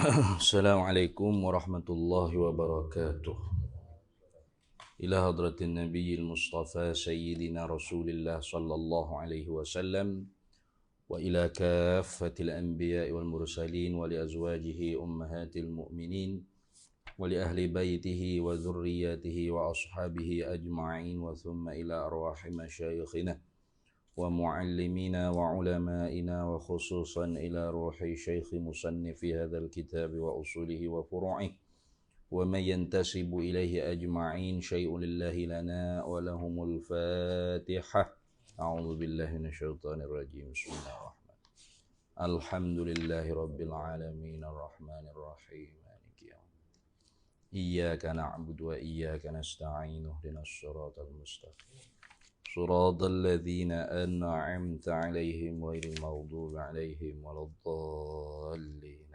Assalamualaikum warahmatullahi wabarakatuh. Ila hadratin Nabiyil Mustafa Sayyidina Rasulillah sallallahu alaihi wasallam wa ila kaffatil anbiya'i wal mursalin wa li azwajihi ummahatil mu'minin wa li ahli baitihi wa dhurriyyatihi wa ashabihi ajma'in wa thumma ila arwahi masyayikhina wa muallimina wa ulama'ina wa khususan ila ruhi syaikh musannifi hadzal kitab wa usulihi wa furu'ihi wa man yantasibu ilaihi ajma'in syai'un lillahi lana wa lahumul fatihah. A'udzu billahi minasyaitonir rajim. Bismillahirrahmanirrahim. Alhamdulillahi rabbil alamin arrahmanir rahim maliki yaumiddin. Iyyaka na'budu wa iyyaka nasta'in ihdinas siratal mustaqim. Siratal ladzina an'amta 'alaihim ghairil maghdubi 'alaihim waladdallin.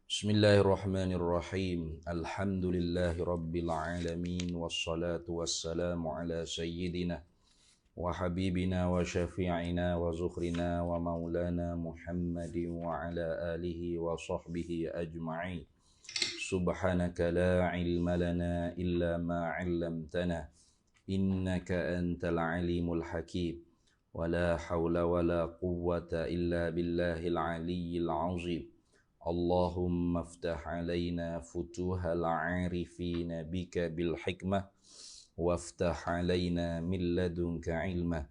Bismillahirrahmanirrahim. Alhamdulillahi rabbil alamin wassalatu wassalamu ala sayyidina wa habibina wa syafi'ina wa zukhrina wa maulana Muhammadin wa ala alihi wa sahbihi ajma'in. Subhanaka la ilma lana illa ma 'allamtana innaka antal alimul hakim. Wa la hawla wa la quwwata illa billahil aliyyil azim. Allahumma aftah alaina futuhal arifina bika bil hikmah waftah alaina min ladunka ilmah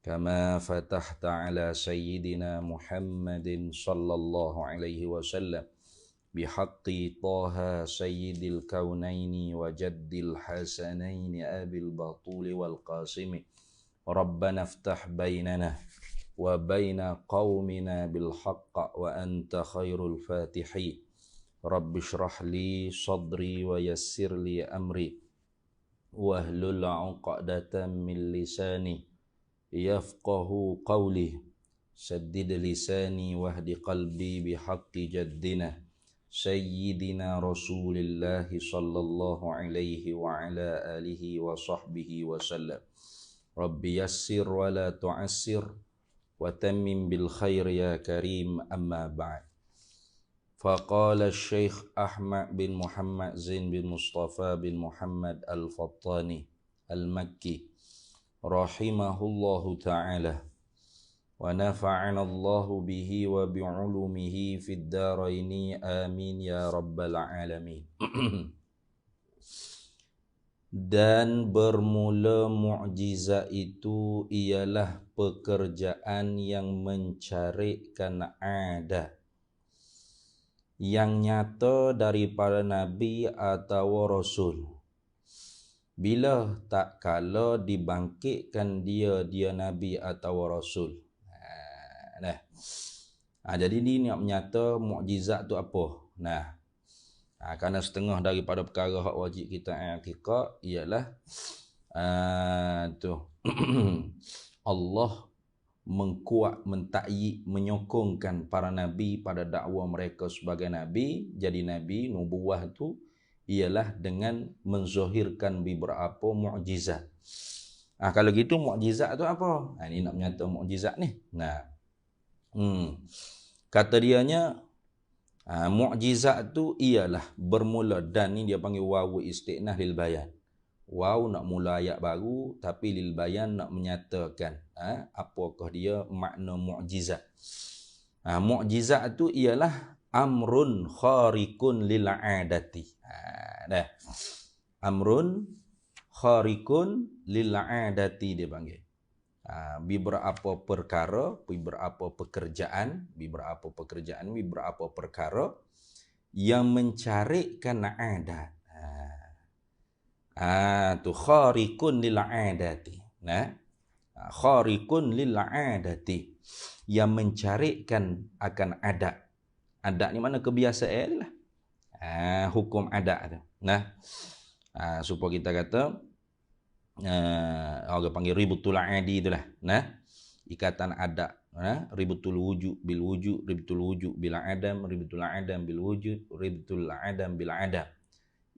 kama fatahta ala sayyidina Muhammadin sallallahu alaihi wasallam bihaqqi Taha sayyidil kaunaini wa jaddil hasanaini abil batuli wal qasimi Rabbana aftah bainana wa baina qaumina bil haqq wa anta khairul fatihin. Rabbi shrah li sadri wa yassir li amri wahlul 'uqdatam min lisani yafqahu qawli saddid lisani wahdi qalbi bihaqqi jaddina sayyidina Rasulillah sallallahu alaihi wa ala alihi wa sahbihi wa sallam. Rabbi yassir wa la tu'assir wa tammim bil khair ya karim, amma ba'd. Faqala Syekh Ahmad bin Muhammad Zain bin Mustafa bin Muhammad Al-Fattani Al-Makki rahimahullahu ta'ala wa nafa'ana Allahu bihi wa bi'ulumihi fid daraini amin ya rabbal alamin. Dan bermula mukjizat itu ialah pekerjaan yang mencarikan ada yang nyata daripada Nabi atau Rasul. Bila tak kala dibangkitkan dia Nabi atau Rasul. Jadi ni nak menyata mukjizat tu apa? Kerana setengah daripada perkara hak wajib kita i'tiqad ialah Allah mengkuat, mentakyid, menyokongkan para nabi pada dakwa mereka sebagai nabi. Jadi nabi nubuwah tu ialah dengan menzahirkan beberapa mukjizat. Kalau gitu mukjizat tu apa? Ini nak menyata mukjizat ni. Kata dianya mukjizat tu ialah bermula, dan ni dia panggil wawu istiqnah lil bayan. Waw nak mula ayat baru, tapi lil bayan nak menyatakan apakah dia makna mukjizat. Mukjizat tu ialah amrun khariqun lil adati. Amrun khariqun lil adati dia panggil. Beberapa perkara, beberapa pekerjaan, beberapa perkara yang mencarikan adat. Tu khariqun lil adati. Khariqun lil adati, yang mencarikan akan adat. Adat ni mana kebiasaan lah. Hukum adat tu. Supaya kita kata orang panggil ributul adi itulah. Ikatan adat. Ributul wujud bil wujud, ributul wujud bil adam, ributul adam bil wujud, ributul adam bil adam.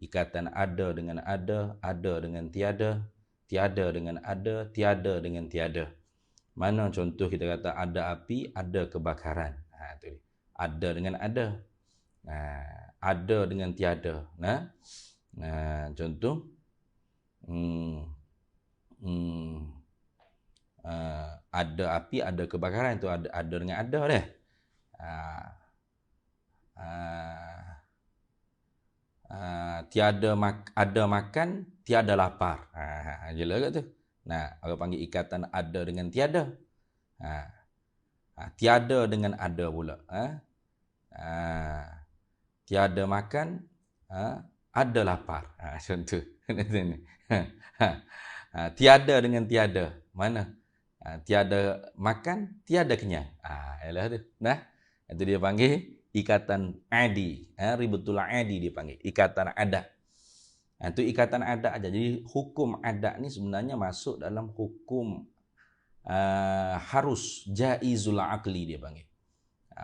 Ikatan ada dengan ada dengan tiada, tiada dengan ada, tiada dengan tiada. Mana contoh kita kata ada api, ada kebakaran. Tu dia. Ada dengan ada. Ada dengan tiada. Contoh ada api, ada kebakaran, tu ada dengan ada dah. Ada makan, tiada lapar. Jelas kat tu. Orang panggil ikatan ada dengan tiada. Tiada dengan ada pula. Tiada makan, ada lapar. Contoh. Tiada dengan tiada. Mana? Tiada makan, tiada kenyang. Yalah tu. Itu dia panggil ikatan adi. Ribatul adi dia panggil. Ikatan adat. Itu ikatan adat aja. Jadi hukum adat ni sebenarnya masuk dalam hukum harus jaizul aqli dia panggil.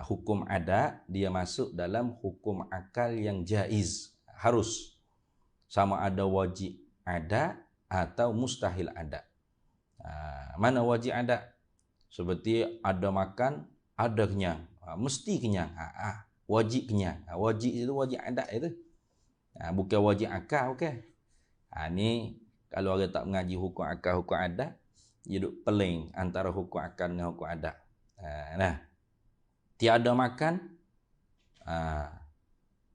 Hukum adat dia masuk dalam hukum akal yang jaiz. Harus. Sama ada wajib adat atau mustahil adat. Mana wajib adat? Seperti ada makan, ada kenyang. Mesti kenyang. Wajib kenyang. Wajib itu wajib adat itu. Bukan wajib akal, bukan. Ni kalau orang tak mengaji hukum akal, hukum adat, dia duk peling antara hukum akal dengan hukum adat. Tiada makan,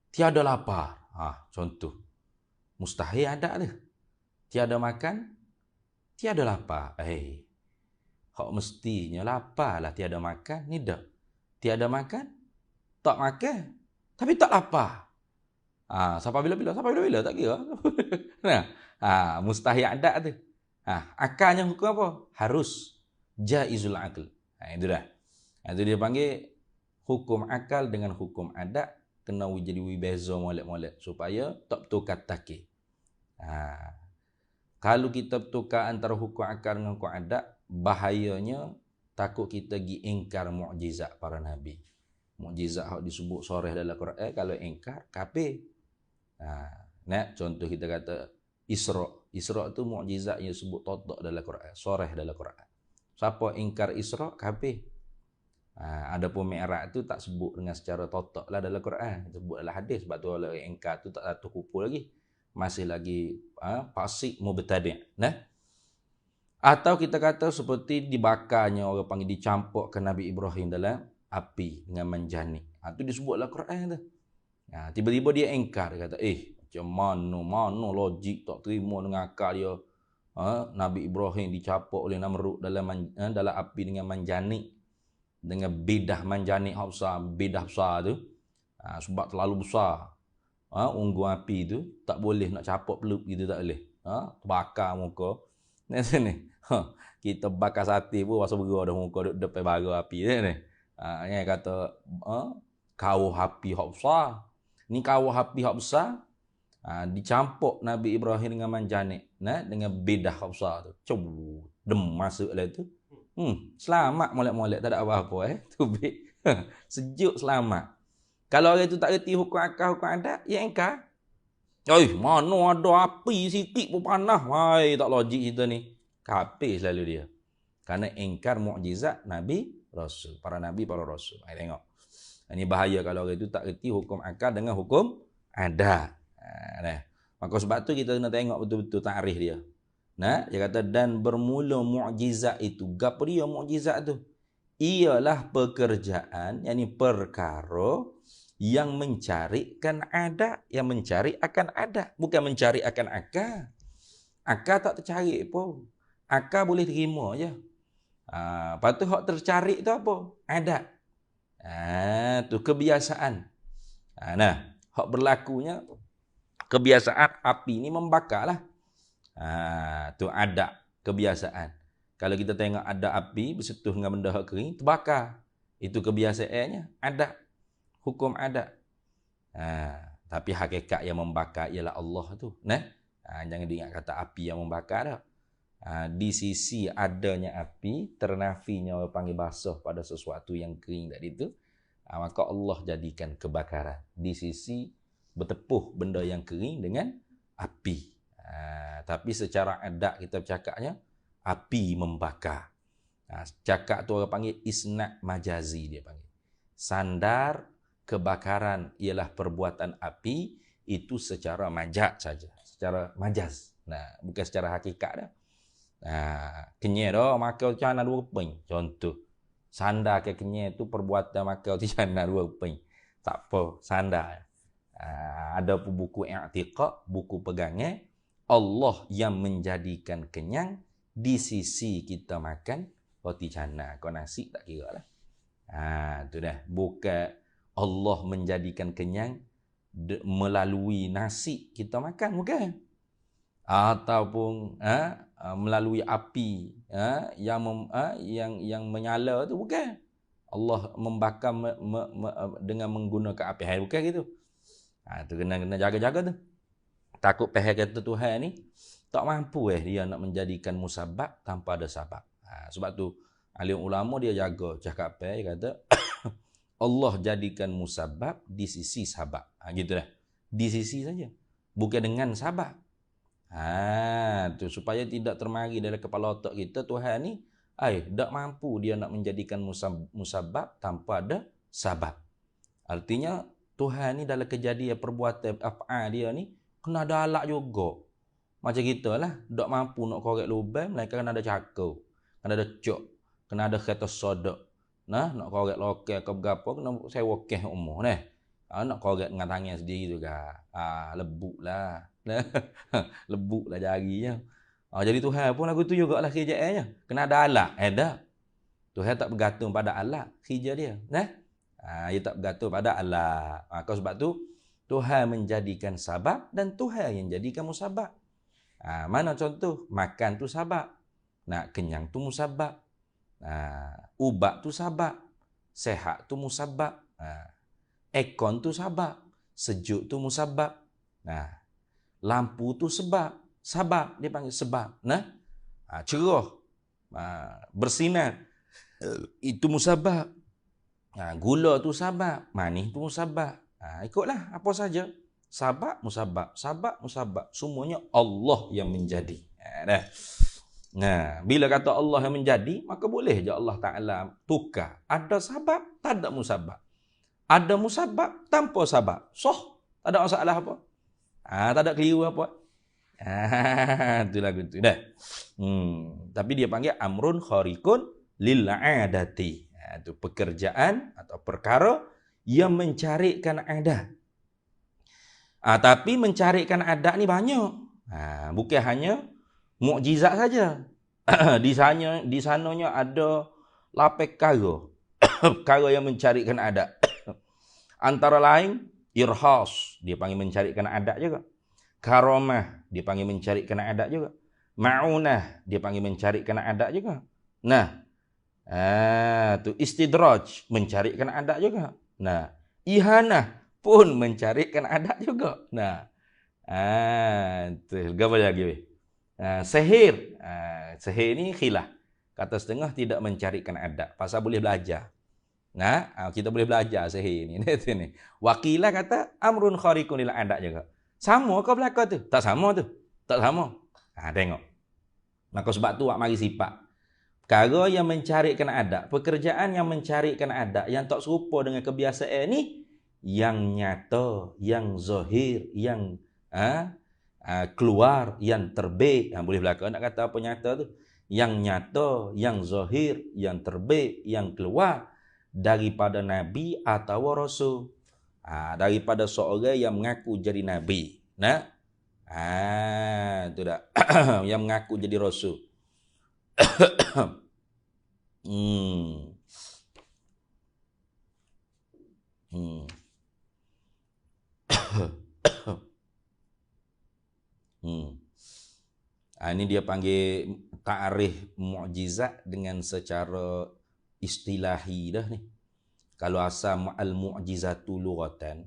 tiada lapar. Contoh. Mustahil adat tu. Tiada makan, tiada lapar. Hak mestinya lapar lah tiada makan. Ni dah. Tiada makan, tak makan. Tapi tak lapar. Sampai bila-bila tak kira. Mustahil adat tu. Akalnya hukum apa? Harus jaizul aql. Itu dah. Itu dia panggil hukum akal dengan hukum adat kena jadi beza molek-molek supaya tak bertukar takir. Kalau kita bertukar antara hukum akal dengan hukum adat, bahayanya takut kita pergi ingkar mukjizat para nabi. Mukjizat hak disebut soreh dalam Quran, kalau ingkar kafir. Contoh kita kata Isra. Isra tu mukjizat yang disebut totok dalam Quran, soreh dalam Quran. Siapa ingkar Isra, kafir. Adapun Mi'raj tu tak sebut dengan secara totok lah dalam Quran. Sebut dalam hadis. Sebab tu orang ingkar tu tak satu kupu lagi. Masih lagi fasik mubtadi'. Atau kita kata seperti dibakarnya, orang panggil dicampur ke Nabi Ibrahim dalam api dengan menjani. Itu disebut dalam Quran tu. Tiba-tiba dia ingkar. Dia kata, macam mana logik tak terima dengan akal dia. Nabi Ibrahim dicampur oleh Namrud dalam api dengan menjani. Dengan bidah menjani besar, bidah besar tu. Sebab terlalu besar. Unggun api tu tak boleh nak capuk pelup gitu, tak boleh. Terbakar muka. Ni sini. Kita bakar sate pun rasa berah dah muka duk depan bara api ni. Yang kata kawah api hak besar. Ni kawah api hak besar dicampur Nabi Ibrahim dengan manjanik, dengan bidah hak besar tu. Dem masuk lah tu. Selamat molek-molek, tak ada apa-apa Tubik. Sejuk selamat. Kalau orang tu tak reti hukum akal, hukum adat, ya engkar. Mana ada api sikit pun panah. Tak logik kita ni. Kafir selalu dia. Kerana engkar mukjizat Nabi, Rasul. Para Nabi, para Rasul. Tengok. Ini bahaya kalau orang tu tak reti hukum akal dengan hukum adat. Maka sebab tu kita kena tengok betul-betul takrif dia. Dia kata, dan bermula mukjizat itu. Gapo dia mukjizat tu? Ialah pekerjaan, yakni perkara yang mencarikan adat, yang mencari akan adat, bukan mencari akan akal. Akal tak tercari pun. Akal boleh terima je. Lepas tu hak tercari tu apa? Adat. Tu kebiasaan. Hak berlakunya kebiasaan api ni membakarlah. Tu adat, kebiasaan. Kalau kita tengok ada api bersentuh dengan benda hak kering, terbakar. Itu kebiasaannya, adat. Hukum adat. Tapi hakikat yang membakar ialah Allah tu. Jangan diingat kata api yang membakar dah. Di sisi adanya api, ternafinya orang panggil basah pada sesuatu yang kering tadi tu, maka Allah jadikan kebakaran. Di sisi bertepuh benda yang kering dengan api. Tapi secara adat kita bercakapnya, api membakar. Cakap tu orang panggil isnad majazi dia panggil. Sandar kebakaran ialah perbuatan api itu secara majaz saja, secara majaz. Nah, bukan secara hakikat dah. Nah, kenyek dah makan cana 2 keping. Contoh. Sandar ke kenyek tu perbuatan makan cana 2 keping. Tak apa, sandar. Ada pun buku i'tiqad, buku pegangan Allah yang menjadikan kenyang di sisi kita makan roti canai. Kau nasi tak kira lah. Tu dah. Bukan Allah menjadikan kenyang melalui nasi kita makan. Bukan. Ataupun melalui api yang menyala tu. Bukan. Allah membakar dengan menggunakan api. Bukan gitu. Tu kena jaga-jaga tu. Takut pihak kata Tuhan ni tak mampu dia nak menjadikan musabab tanpa ada sabab. Sebab tu alim ulama dia jaga cakap dia kata Allah jadikan musabab di sisi sabab. Gitu dah. Di sisi saja. Bukan dengan sabab. Tu supaya tidak termari dalam kepala otak kita Tuhan ni tak mampu dia nak menjadikan musabab tanpa ada sabab. Artinya Tuhan ni dalam kejadian perbuatan af'al dia ni kena ada alat juga. Macam kita lah. Tak mampu nak korek lubang. Mereka kena ada cakau. Kena ada cok. Kena ada kereta sodak. Nak korek lokal ke berapa. Kena sewa keh umur. Nak korek dengan tangan sendiri juga. Lebuk lah. Lebuk lah jarinya. Jadi Tuhan pun lagu tu juga lah kerjaannya. Kena ada alat. Ada. Tuhan tak bergantung pada alat. Kerja dia. Dia tak bergantung pada alat. Sebab tu Tuhan menjadikan sabab dan Tuhan yang jadikan musabab. Mana contoh? Makan tu sabab. Nak kenyang tu musabab. Ubat tu sabab. Sehat tu musabab. Aircon tu sabab. Sejuk tu musabab. Lampu tu sebab. Sabab dia panggil sebab. Cerah. Bersinar. Itu musabab. Gula tu sabab. Manis tu musabab. Ikutlah apa saja. Sabab, musabab. Sabab, musabab. Semuanya Allah yang menjadi. Bila kata Allah yang menjadi, maka boleh je Allah Ta'ala tukar. Ada sabab, tak ada musabab. Ada musabab, tanpa sabab. Tak ada masalah apa. Tak ada keliru apa. Itu lagu tu. Dah. Tapi dia panggil amrun khariqun lil'adati. Itu pekerjaan atau perkara yang mencarikan adat. Tapi mencarikan adat ni banyak. Bukan hanya mukjizat saja. Di sananya ada 8 perkara. Perkara yang mencarikan adat. Antara lain, irhas. Dia panggil mencarikan adat juga. Karamah. Dia panggil mencarikan adat juga. Ma'unah. Dia panggil mencarikan adat juga. Tu istidraj. Mencarikan adat juga. Ihanah pun mencarikan adat juga. Tu apa lagi? Sihir. Sihir ni khilaf. Kata setengah tidak mencarikan adat. Pasal boleh belajar. Kita boleh belajar sihir ni. Wakilah kata amrun khariqun lil adat juga. Sama ke belaka tu? Tak sama tu. Tak sama. Tengok. Maka sebab tu mari sifat. Perkara yang mencarikan adat, pekerjaan yang mencarikan adat yang tak serupa dengan kebiasaan ni, yang nyata, yang zahir, yang keluar, yang terbit. Boleh belaka nak kata apa nyata tu? Yang nyata, yang zahir, yang terbit, yang keluar daripada Nabi atau Rasul. Daripada seorang yang mengaku jadi Nabi. Itu dah. Yang mengaku jadi Rasul. Ini dia panggil ta'rif mukjizat dengan secara istilahi dah ni. Kalau asal al-mu'jizatu lughatan,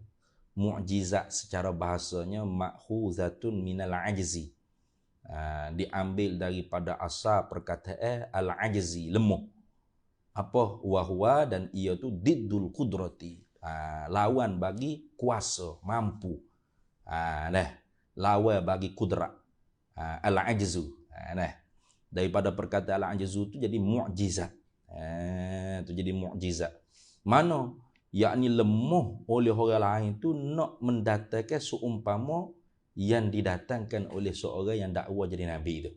mukjizat secara bahasanya ma'khuzatun minal ajzi. Diambil daripada asal perkataan al-ajzi, lemah. Apa? Wahwa, dan ia tu diddul qudrati. Lawan bagi kuasa, mampu. Lawan bagi kudrat. Al-ajzu. Daripada perkataan al-ajzu tu jadi mukjizat. Tu jadi mukjizat. Mana yakni lemah oleh orang lain tu nak mendatangkan seumpama yang didatangkan oleh seorang yang dakwa jadi nabi tu.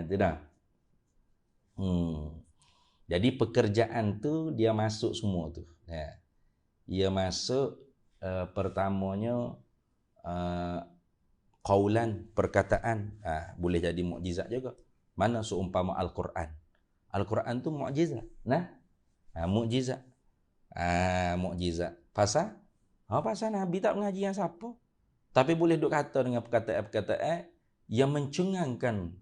Itu dah. Jadi pekerjaan tu dia masuk semua tu. Dia masuk pertamanya qaulan, perkataan, boleh jadi mukjizat juga. Mana seumpama Al-Quran. Al-Quran tu mukjizat. Mukjizat. Mukjizat. Pasal Nabi tak mengaji yang siapa. Tapi boleh duk kata dengan perkataan-perkataan yang mencengangkan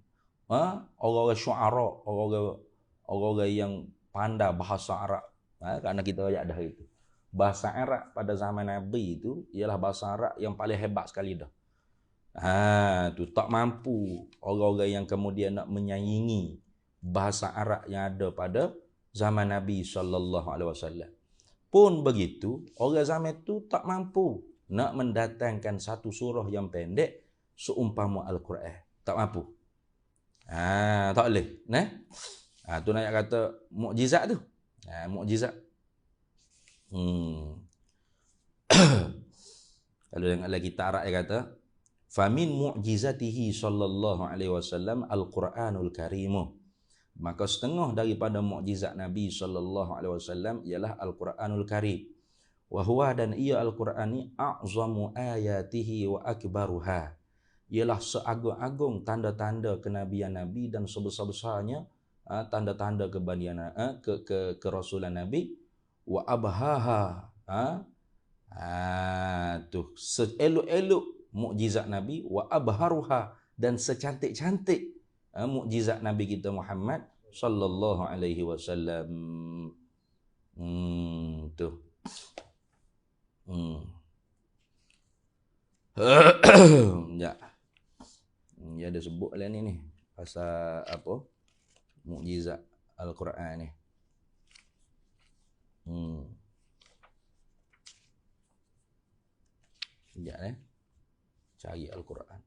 orang-orang syuara, orang-orang yang pandai bahasa Arab. Kerana kita ada itu. Bahasa Arab pada zaman Nabi itu ialah bahasa Arab yang paling hebat sekali dah. Tu tak mampu orang-orang yang kemudian nak menyaingi bahasa Arab yang ada pada zaman Nabi SAW. Pun begitu, orang zaman itu tak mampu nak mendatangkan satu surah yang pendek seumpama Al-Quran. Tak mampu. Tak boleh. Tu nak kata mukjizat tu. Mukjizat. Kalau dengar lagi kita Arab dia kata, famin mu'jizatihi sallallahu alaihi wasallam al-Quranul Karim. Maka setengah daripada mukjizat Nabi sallallahu alaihi wasallam ialah Al-Quranul Karim. Wa huwa, dan ia Al-Quran ni a'zamu ayatihi wa akbaruha. Ialah seagung-agung tanda-tanda kenabian Nabi dan sebesar-besarnya tanda-tanda kerasulan Nabi. Wa abhaha, seelok-elok mukjizat Nabi. Wa abharuha, dan secantik-cantik mukjizat Nabi kita Muhammad sallallahu alaihi wasallam. Ya. Dia ada sebut lah ni pasal apa? Mukjizat Al-Quran ni. Sekejap cari Al-Quran.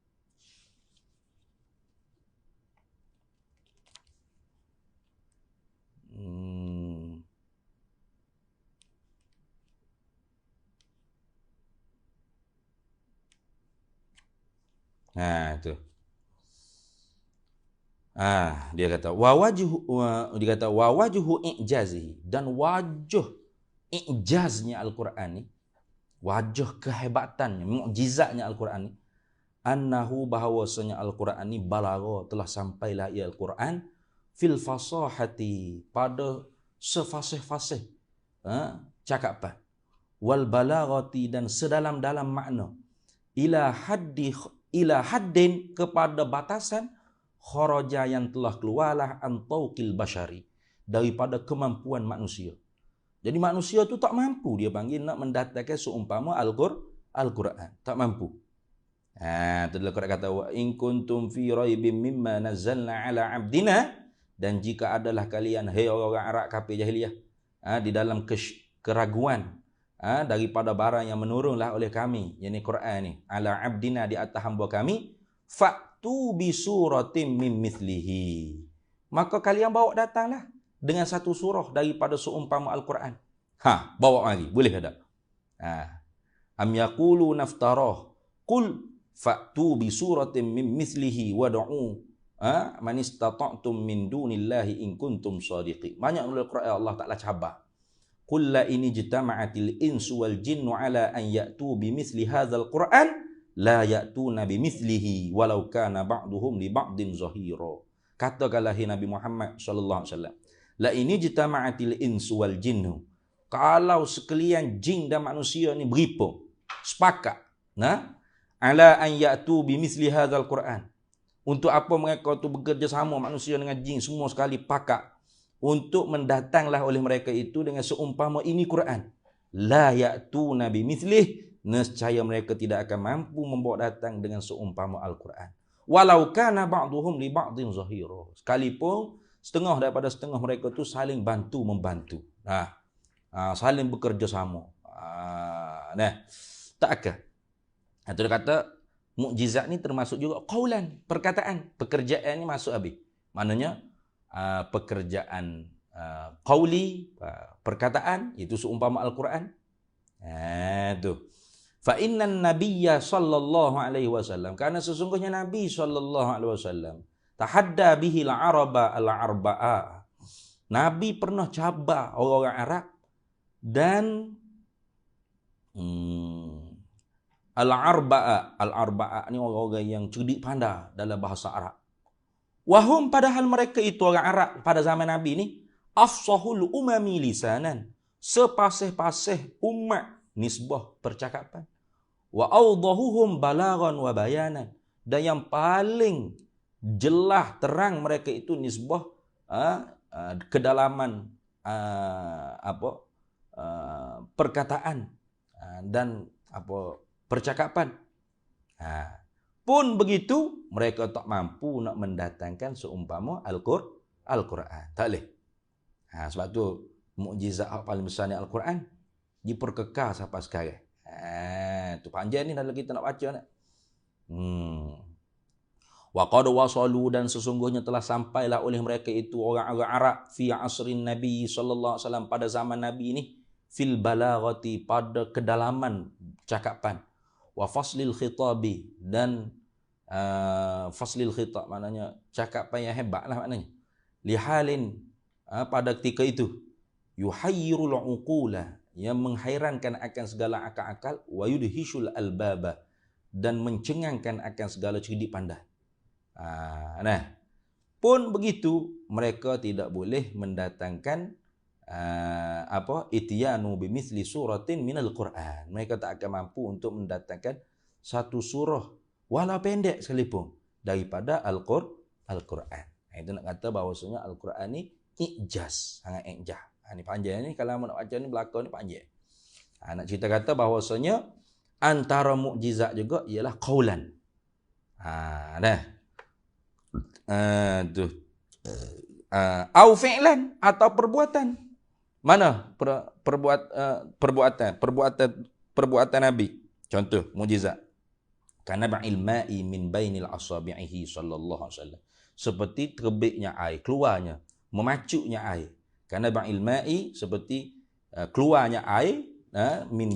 Tu. Dia kata wa wajhu i'jazihi, dan wajah i'jaznya Al-Quran ni, wajah kehebatannya, mukjizatnya Al-Quran ni, annahu, bahawasanya Al-Quran ni balagha, telah sampailah ia Al-Quran fil fasahati, pada sefasih-fasih cakapan, wal balaghati, dan sedalam-dalam makna, ila haddin, kepada batasan, kharaja, yang telah keluarlah an tauqil bashari, daripada kemampuan manusia. Jadi manusia tu tak mampu dia panggil nak mendatangkan seumpama Al-Quran. Tak mampu. Tu adalah Quran kata, wa in kuntum fi raibim mimma nazzalna ala abdina, dan jika adalah kalian, hai orang-orang Arab kafir jahiliyah, di dalam keraguan daripada barang yang menurunlah oleh kami, yakni Quran ni, ala abdina, di atas hamba kami, fa'tu bi suratim min mithlihi, maka kalian bawa datanglah dengan satu surah daripada seumpama Al-Quran. Bawa lagi, boleh tak? Am yaqulu naftarah, qul fa'tu bi suratim min mithlihi wad'u man istata'tum min dunillahi in kuntum shadiqin. Banyak oleh Quran Allah Taala cabar. Qul la in ijtama'atil insu wal jinnu ala an ya'tu bi mithli hadzal Qur'an la ya'tuna bi mithlihi walau kana ba'duhum li ba'din zahira. Katakanlah Nabi Muhammad sallallahu alaihi wasallam, la in ijtama'atil insu wal jinnu, kalau sekalian jin dan manusia ni berhimpun, sepakat, ala an ya'tu bi mithli hadzal Qur'an, untuk apa mereka tu bekerjasama, manusia dengan jin semua sekali pakat untuk mendatanglah oleh mereka itu dengan seumpama ini Quran, la ya'tuna bimithlih, nescaya mereka tidak akan mampu membawa datang dengan seumpama Al-Quran, walau kana ba'duhum li ba'din zahira, sekalipun setengah daripada setengah mereka itu saling bantu membantu, saling bekerjasama. Tak akan. Itu dia kata mukjizat ni termasuk juga qaulan, perkataan, pekerjaan ni masuk habis. Maknanya pekerjaan qauli, perkataan, itu seumpama Al-Quran. Tu. Fa innan nabiyya sallallahu alaihi wasallam, karena sesungguhnya Nabi sallallahu alaihi wasallam tahadda bihi al-arba'a. Nabi pernah cabar orang-orang Arab dan al-arba'a ni orang-orang yang cerdik pandai dalam bahasa Arab. Wahum, padahal mereka itu orang Arab pada zaman Nabi ni afsahul umami lisanan, sepasih-pasih umat nisbah percakapan. Wa awdahuhum balaghan wa bayanan, dan yang paling jelas terang mereka itu nisbah kedalaman perkataan dan percakapan. Pun begitu mereka tak mampu nak mendatangkan seumpama Al-Quran. Tak boleh. Sebab tu mukjizat paling besar ni Al-Quran diperkekal sampai sekarang. Tu panjang ni kalau kita nak baca nak. Wa qad wasalu, dan sesungguhnya telah sampailah oleh mereka itu orang-orang Arab fi asrin Nabi sallallahu alaihi wasallam, pada zaman Nabi ini, fil balaghati, pada kedalaman cakapan, wa faslil khitabi, dan faslil khitab maknanya cakapan yang hebatlah maknanya, lihalin, pada ketika itu, yuhayyirul uqula, yang menghairankan akan segala akal-akal, wa yudhishul albaba, dan mencengangkan akan segala cerdik pandai. Pun begitu mereka tidak boleh mendatangkan ityanu bimithli suratin minal Quran. Mereka tak akan mampu untuk mendatangkan satu surah walau pendek sekalipun daripada Al-Quran. Itu nak kata bahawasanya Al-Quran ni ijaz, sangat ijaz. Ni panjang ni, kalau nak baca ni belakang ni panjang. Nak cerita kata bahawasanya antara mukjizat juga ialah qaulan. Au fi'lan, atau perbuatan. Mana perbuatan Nabi? Contoh mukjizat. Kana ba'il ma'i min bainil asabi'ihi sallallahu alaihi wasallam. Seperti terbitnya air, keluarnya, memacuknya air. Kana ba'il ma'i, seperti keluarnya air min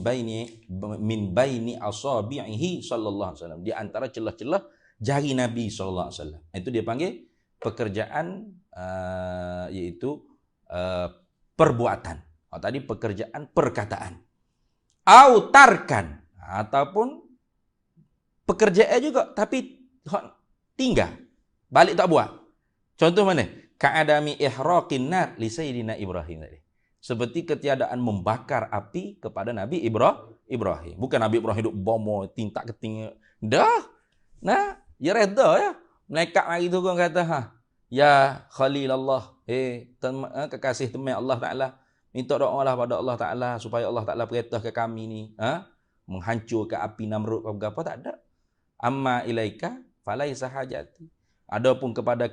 baini asabi'ihi sallallahu alaihi wasallam, di antara celah-celah jari Nabi sallallahu alaihi wasallam. Itu dia panggil pekerjaan, iaitu perbuatan. Tadi pekerjaan perkataan. Au tarkan, ataupun pekerjaan juga tapi tinggal, balik tak buat. Contoh mana? Ka'adami ihraqin nar li sayyidina Ibrahim tadi. Seperti ketiadaan membakar api kepada Nabi Ibrahim. Bukan Nabi Ibrahim duk bomo tintak keting. Dah. Nah, ya reda ya. Malaikat mari tu orang kata, ya Khalilullah, kekasih teman Allah Taala, minta doa lah pada Allah Taala supaya Allah Taala perintahkan kami ni, menghancurkan api Namrud apa tak ada. Amma ilaika falaisa hajati. Adapun kepada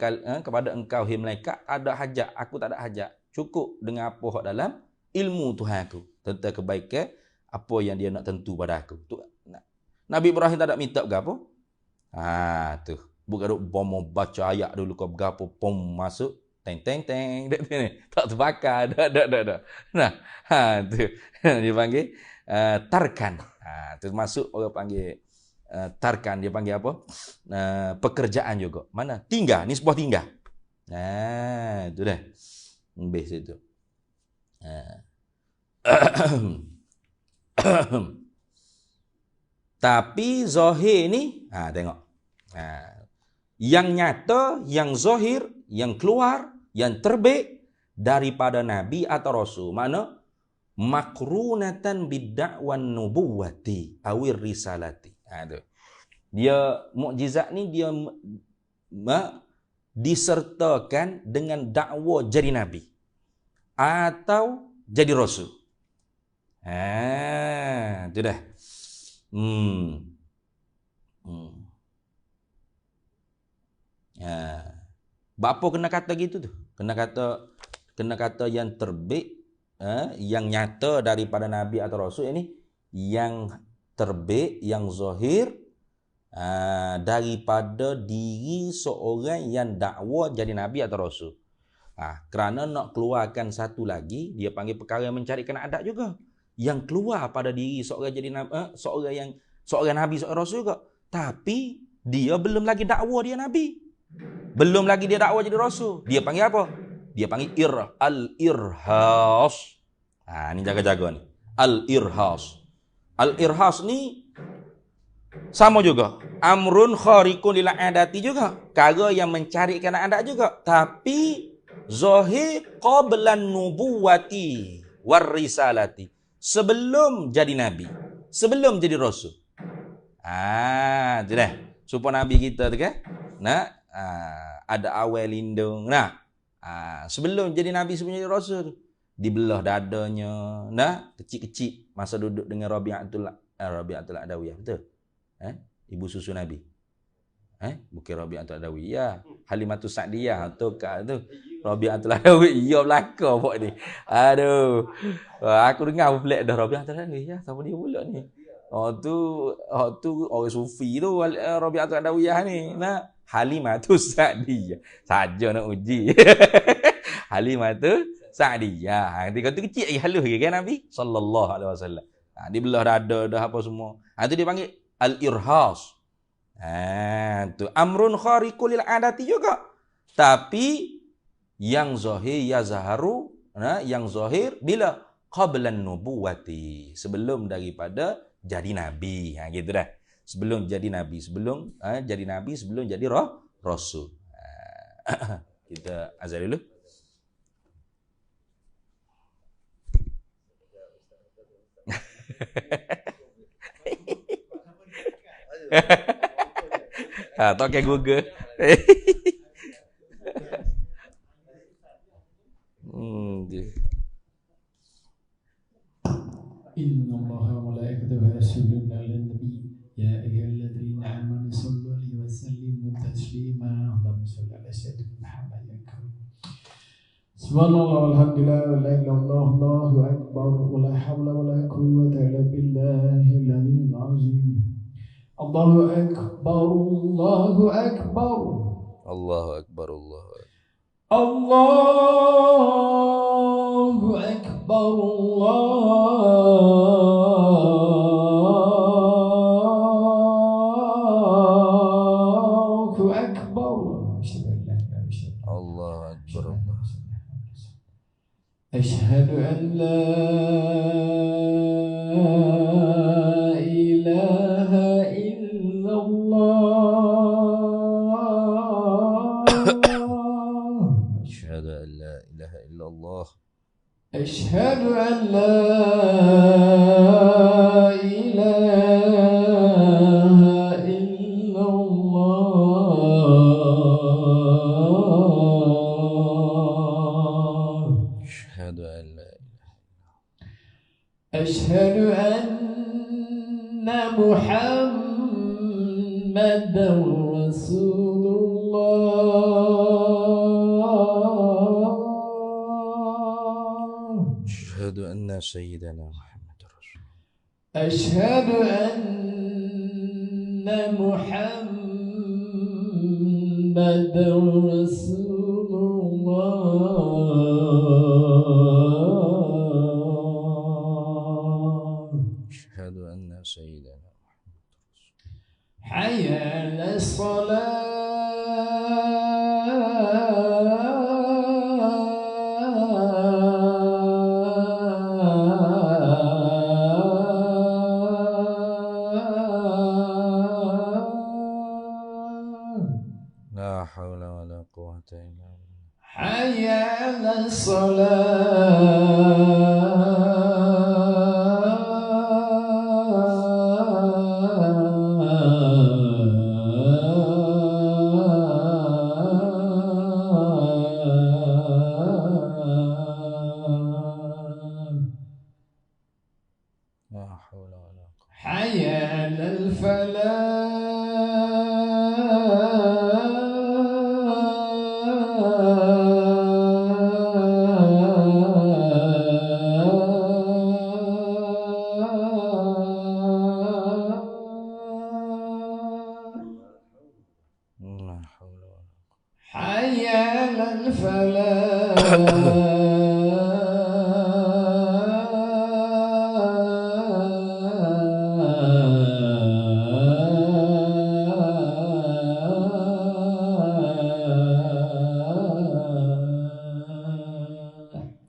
engkau hai malaikat ada hajat, aku tak ada hajat. Cukup dengan apa hak dalam ilmu Tuhan aku tentang kebaikan apa yang dia nak tentu pada aku. Tu Nabi Ibrahim tak ada minta berapa. Tu. Bukan duk bomo baca ayat dulu ke berapa pom masuk teng tak terbakar dak. Nah, tu dia panggil tarkan. Tu masuk orang panggil tarkan, dia panggil apa? Pekerjaan juga. Mana? Tinggal, ni sebuah tinggal. Itu dah. Habis itu. Tapi zahir ni, tengok. Yang nyata, yang zahir, yang keluar, yang terbit daripada Nabi atau Rasul. Mana? Makrunatan bidda'wan nubuwati awir risalati. Dia mukjizat ni dia disertakan dengan dakwa jadi Nabi atau jadi Rasul. Itu dah. Bapa kena kata gitu tu. Kena kata yang terbit, yang nyata daripada Nabi atau Rasul ini, yang terbit, yang zahir daripada diri seorang yang dakwa jadi Nabi atau Rasul. Kerana nak keluarkan satu lagi, dia panggil perkara yang mencarikan adat juga. Yang keluar pada diri seorang jadi seorang nabi, seorang rasul juga. Tapi dia belum lagi dakwa dia nabi. Belum lagi dia dakwa jadi rasul. Dia panggil apa? Dia panggil al-irhas. Ni jaga-jaga ni. Al-irhas. Al-irhas ni sama juga. Amrun khariqun lil adati juga. Perkara yang mencarikan adat juga. Tapi zahir qablan nubuwati war risalati. Sebelum jadi nabi, sebelum jadi rasul. Tu dah. Supaya nabi kita tu kan, ada awal lindung. Sebelum jadi nabi, sebelum jadi rasul, dibelah dadanya, kecil-kecil masa duduk dengan Rabi'atul Adawiyah, betul? Ibu susu nabi. Bukan Rabi'atul Adawiyah, Halimatus Sa'diyah tu Rabi'atul Adawiyah belaka pok ni. Aduh. Aku dengar pelik dah Rabi'atul Adawiyah. Siapa dia pula ni? Tu orang sufi tu Rabi'atul Adawiyah ni. Halimatus Sa'diyah. Saja nak uji. Halimatus Sa'diyah. Ketika tu kecil lagi halus lagi kan Nabi sallallahu alaihi wasallam. Dia belah dada dah apa semua. Tu dia panggil al-irhas. Tu amrun khariqul lil adati juga. Tapi yang zahir yazharu, yang zahir bila qablan nubuwati, sebelum daripada jadi nabi. Gitu dah. Sebelum jadi nabi, sebelum jadi rasul. Kita azan dulu. Tak pakai Google. Inna Allaha wa malaikatahu yusalluna 'alan nabi ya ayyuhalladzina amanu sallu 'alaihi wa sallimu taslima. Allahumma shalli 'ala sayyidina Muhammad ya karim. Subhanallah walhamdulillah wa la ilaha illallah Allahu akbar wa la hawla wa la quwwata illa billahil aliyyil azim. Allahu akbar, Allahu akbar. Allahu akbar, Allahu akbar. Allahu akbar, Allahu akbar. Allahu akbar. Asyhadu an la ilaha illallah. Asyhadu an la ilaha illallah. Asyhadu an la ilaha illallah. Asyhadu an la Asyhadu anna Muhammadar Rasulullah. Asyhadu anna sayyidana Muhammadar Rasulullah. Asyhadu anna Muhammadar Rasulullah. Asyhadu anna sayyidana Muhammadar Rasulullah. Hayya 'alas La haula wa la quwwata illa billah. Hayya 'alas La haula wa la quwwata. Hayya 'alal falah. حي على الفلاح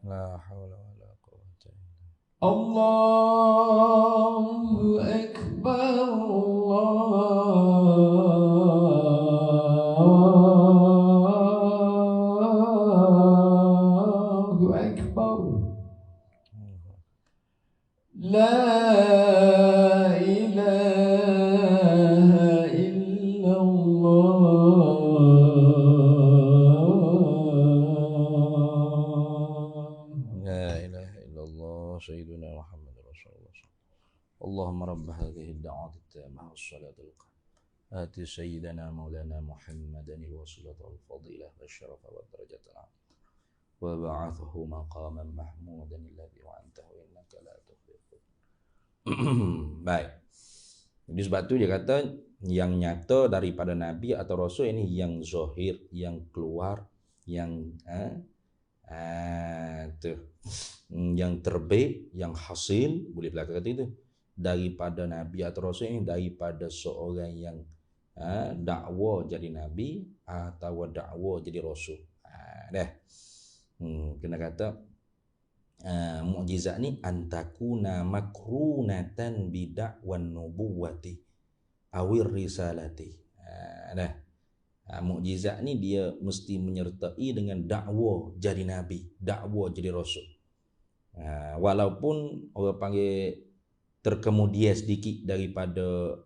La haula wala quwwata illa الله أكبر الله أكبر billah. لا إله إلا الله La ilaha illallah sayyiduna Muhammad Rasulullah. Allahumma rabb hadhihi ad-da'wati at-tammah was-salatu al-qa'imah. Ati sayyidana maulana Muhammadan al-wasilata wal-fadilah wasyarafa wad-darajata al-'aliyah. Wa ba'athahu maqaman mahmudan alladhi wa'antahu innaka la tukhlifu. Baik. Jadi sebab itu dia kata yang nyata daripada nabi atau rasul ini yang zahir, yang keluar, yang tuh, yang terbaik, yang hasil, boleh belakang kata itu, daripada nabi atau rasul ini daripada seorang yang dakwa jadi nabi atau dakwa jadi rasul. Kena kata mukjizat ni antakuna makrunatan bid'wan nubuwati awir risalati. Mukjizat ni dia mesti menyertai dengan dakwa jadi nabi, dakwa jadi rasul. Walaupun orang panggil terkemudian sedikit daripada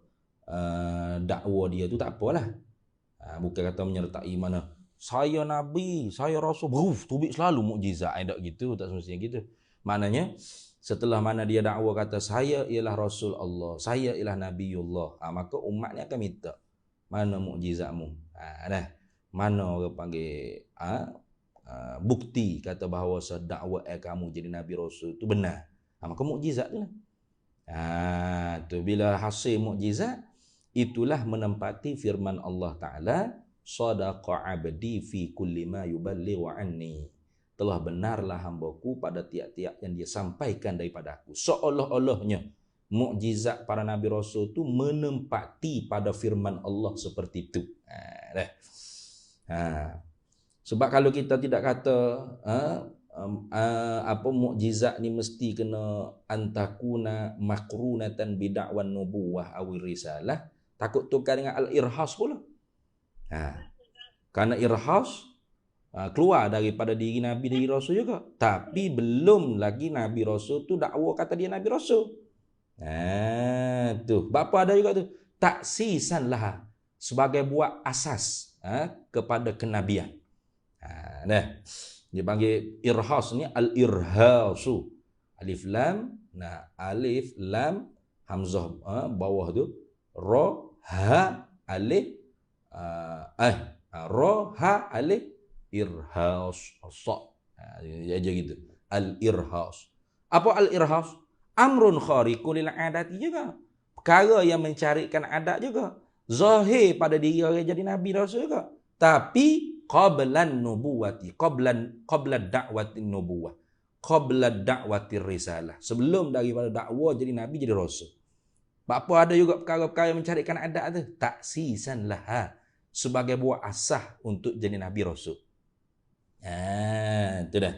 dakwa dia tu tak apalah. Bukan kata menyertai mana saya nabi, saya rasul, tubik selalu mukjizat, tak gitu, tak semestinya gitu. Maknanya setelah mana dia dakwa kata saya ialah rasul Allah, saya ialah nabiullah, maka umat ni akan minta mana mukjizatmu. Mana orang panggil bukti kata bahawa dakwa kamu jadi nabi rasul tu benar. Maka mukjizat tu lah. Tu bila hasil mukjizat, itulah menempati firman Allah Ta'ala, sadaqa abdi fi kulli ma yuballighu anni. Telah benarlah hambaku pada tiap-tiap yang dia sampaikan daripada aku. Seolah-olahnya mukjizat para nabi rasul tu menempati pada firman Allah seperti itu. Sebab kalau kita tidak kata apa mukjizat ni mesti kena antakuna makrunatan bid'wan nubuwah aw risalah, takut tukar dengan al-irhas pula. Karena irhas keluar daripada diri nabi diri rasul juga, tapi belum lagi nabi rasul tu dakwa kata dia nabi rasul. Tu bapa ada juga tu taksisan lah sebagai buat asas kepada kenabian. Dia panggil irhas ni al-irhasu, alif lam, alif lam hamzah bawah tu ra ha alif ra ha alif irhas sa. Aja gitu. Al-irhas. Apa al-irhas? Amrun khariqul lil adati juga. Perkara yang mencarikan adat juga. Zahir pada diri orang jadi nabi rasul juga. Tapi qablan nubuwati, qabla da'wati nubuwah, qabla da'wati risalah. Sebelum daripada dakwa jadi nabi jadi rasul. Apa ada juga perkara-perkara yang mencarikan adat tu, taksisan lah sebagai buah asah untuk jadi nabi rasul. Itu dah.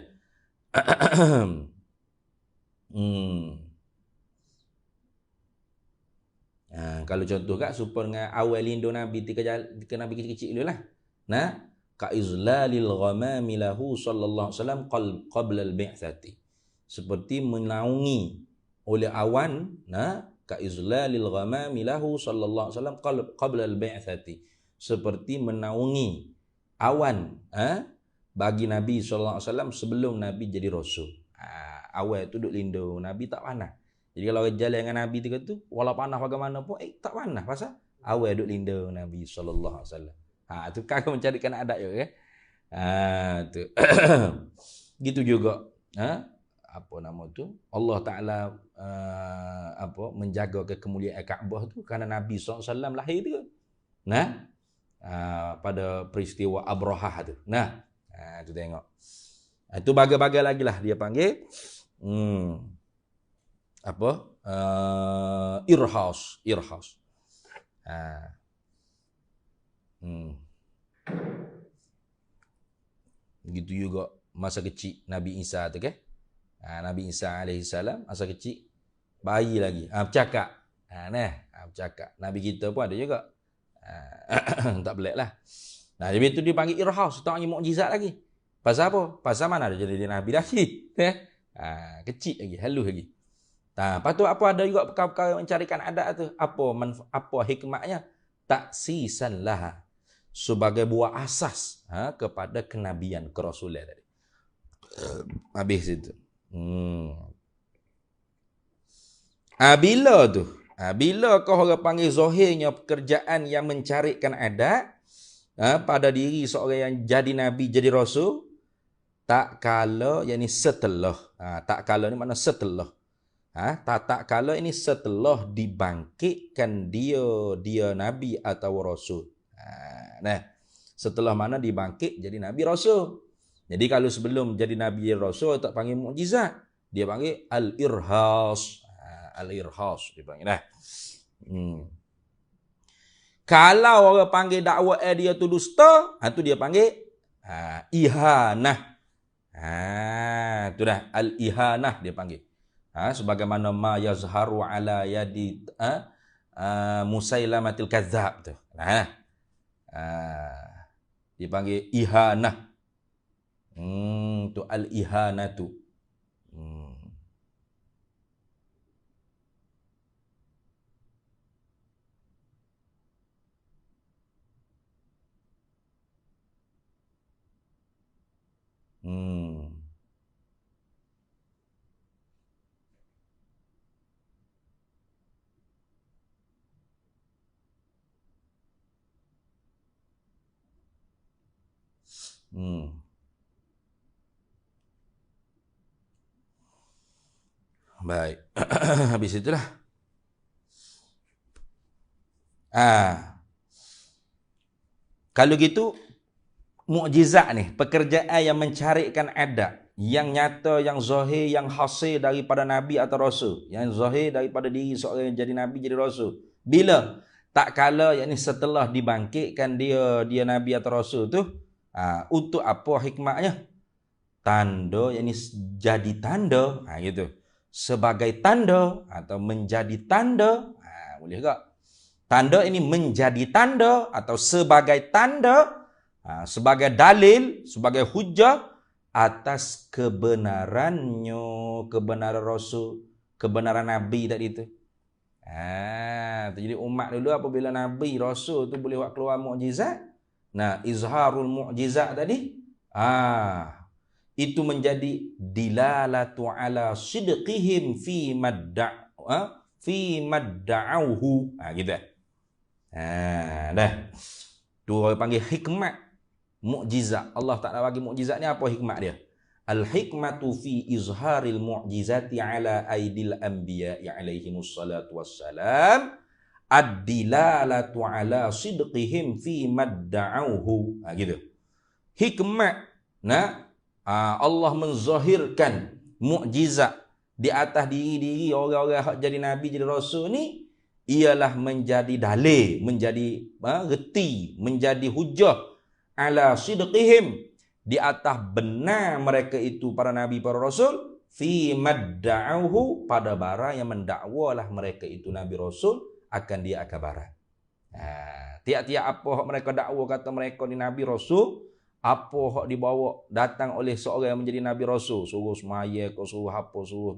Kalau contoh kat supaya dengan awal lindu nabi ke nabi kecil-kecil dulu lah. Ka izlalil ghamami lahu sallallahu alaihi wasallam qabla al-bi'tsati. Seperti menaungi oleh awan, ka izlalil ghamami lahu sallallahu alaihi wasallam qabla al-bi'tsati. Seperti menaungi awan bagi Nabi sallallahu alaihi wasallam sebelum Nabi jadi rasul. Awan tu duduk lindu Nabi tak panas. Jadi kalau orang jalan dengan Nabi tu walau panas bagaimana pun tak panas pasal awan duduk lindu Nabi sallallahu alaihi wasallam. Tu kan mencarikan adat juga tu. Gitu juga apa nama tu Allah Taala menjaga kemuliaan Kaabah tu kerana Nabi SAW lahir tu. pada peristiwa Abrahah tu. Nah, tu tengok. Itu bagai-bagai lagi lah dia panggil irhas. Begitu juga masa kecil Nabi Isa tu kan. Nabi Isa alaihissalam masa kecil bayi lagi. Bercakap. Bercakap. Nabi kita pun ada juga. Tak pelik lah. Jadi itu dipanggil irhas, tak panggil mukjizat lagi. Pasal apa? Pasal mana ada jadi Nabi lagi. Kecil lagi, halus lagi. Lepas tu apa ada juga perkara-perkara mencarikan adat tu. Apa hikmahnya? Taksisan lah. Sebagai buah asas kepada kenabian, kerasulan tadi. Habis itu. Bila kau orang panggil zahirnya pekerjaan yang mencarikan adat pada diri seorang yang jadi nabi, jadi rasul, tak kala yakni setelah. Tak kala ni makna setelah. Tak kala ini setelah dibangkitkan dia nabi atau rasul. Setelah mana dibangkit jadi nabi rasul. Jadi kalau sebelum jadi nabi rasul tak panggil mukjizat, dia panggil al-irhas. Al-irhas dia panggil. Kalau orang panggil dakwah dia tu dusta, tu dia panggil ihanah. Tu dah al-ihanah dia panggil. Sebagaimana ma yazharu ala yadi Musailamatil Kadzdzab tu. Dipanggil ihanah. Tu al-ihanatu. Baik. Habis itulah. Kalau gitu mukjizat ni, pekerjaan yang mencarikan adat, yang nyata, yang zahir, yang hasil daripada nabi atau rasul, yang zahir daripada diri seorang yang jadi nabi, jadi rasul. Bila? Tak kala yakni setelah dibangkitkan dia nabi atau rasul tu, untuk apa hikmahnya? Tanda yakni jadi tanda, gitu. Sebagai tanda atau menjadi tanda, boleh tak? Tanda ini menjadi tanda atau sebagai tanda, sebagai dalil, sebagai hujah atas kebenarannya, kebenaran rasul, kebenaran nabi tadi itu. Jadi umat dulu apabila nabi, rasul tu boleh buat keluar mukjizat, izharul mukjizat tadi, itu menjadi dilalatu ala sidqihim fi madda'auhu. Gitu. Dah. Tu orang panggil hikmat mukjizat. Allah Taala bagi mukjizat ni apa hikmat dia? Al hikmatu fi izharil mu'jizati ala aidil anbiya'i alaihimus salatu wassalam ad-dilalatu ala sidqihim fi madda'auhu. Gitu. Hikmat Allah menzahirkan mukjizat di atas diri-diri orang-orang yang jadi nabi, jadi rasul ni, ialah menjadi dalil, menjadi reti, menjadi hujah ala sidqihim, di atas benar mereka itu para nabi, para rasul, fi madda'uhu, pada barang yang mendakwalah mereka itu nabi rasul akan dia akabaran. Tiap-tiap apa hak mereka dakwa kata mereka ni nabi rasul, apa hak dibawa datang oleh seorang yang menjadi nabi rasul, suruh semaya ke, suruh apa, suruh